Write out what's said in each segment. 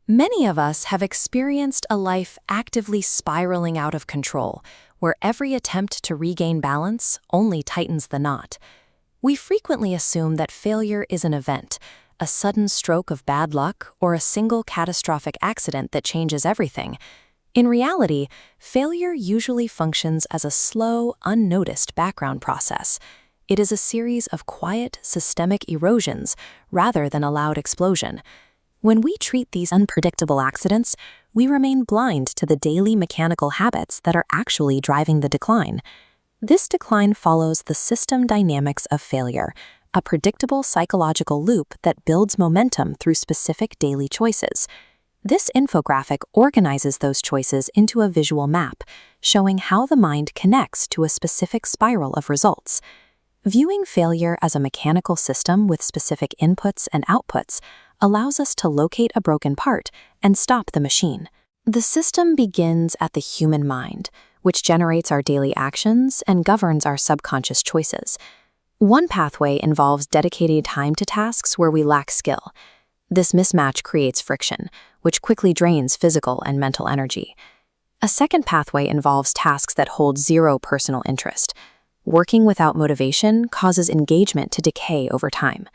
Many of us have experienced a life actively spiraling out of control, where every attempt to regain balance only tightens the knot. We frequently assume that failure is an event, a sudden stroke of bad luck, or a single catastrophic accident that changes everything. In reality, failure usually functions as a slow, unnoticed background process. It is a series of quiet, systemic erosions rather than a loud explosion. When we treat these unpredictable accidents, we remain blind to the daily mechanical habits that are actually driving the decline. This decline follows the system dynamics of failure, a predictable psychological loop that builds momentum through specific daily choices. This infographic organizes those choices into a visual map, showing how the mind connects to a specific spiral of results. Viewing failure as a mechanical system with specific inputs and outputs allows us to locate a broken part and stop the machine. The system begins at the human mind, which generates our daily actions and governs our subconscious choices. One pathway involves dedicating time to tasks where we lack skill. This mismatch creates friction, which quickly drains physical and mental energy. A second pathway involves tasks that hold zero personal interest. Working without motivation causes engagement to decay over time.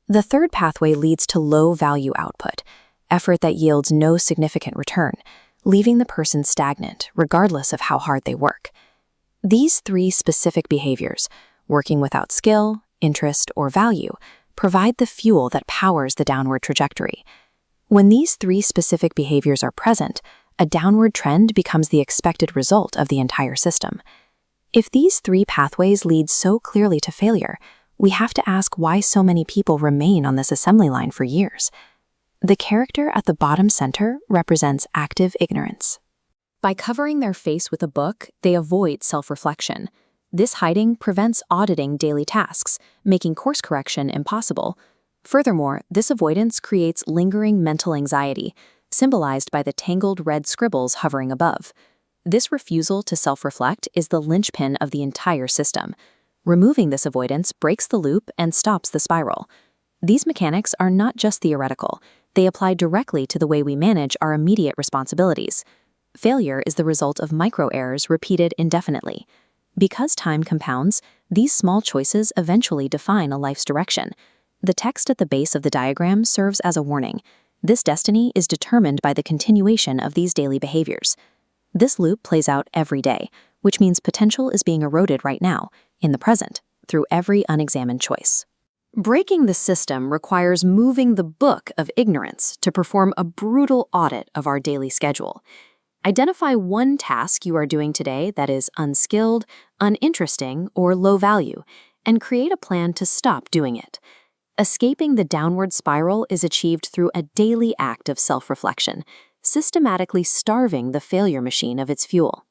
The third pathway leads to low-value output, effort that yields no significant return, leaving the person stagnant regardless of how hard they work. These three specific behaviors, working without skill, interest, or value, provide the fuel that powers the downward trajectory. When these three specific behaviors are present, a downward trend becomes the expected result of the entire system. If these three pathways lead so clearly to failure, we have to ask why so many people remain on this assembly line for years. The character at the bottom center represents active ignorance. By covering their face with a book, they avoid self-reflection. This hiding prevents auditing daily tasks, making course correction impossible. Furthermore, this avoidance creates lingering mental anxiety, symbolized by the tangled red scribbles hovering above. This refusal to self-reflect is the linchpin of the entire system. Removing this avoidance breaks the loop and stops the spiral. These mechanics are not just theoretical. They apply directly to the way we manage our immediate responsibilities. Failure is the result of micro-errors repeated indefinitely. Because time compounds, these small choices eventually define a life's direction. The text at the base of the diagram serves as a warning. This destiny is determined by the continuation of these daily behaviors. This loop plays out every day, which means potential is being eroded right now, in the present, through every unexamined choice. Breaking the system requires moving the book of ignorance to perform a brutal audit of our daily schedule. Identify one task you are doing today that is unskilled, uninteresting, or low value, and create a plan to stop doing it. Escaping the downward spiral is achieved through a daily act of self-reflection, systematically starving the failure machine of its fuel.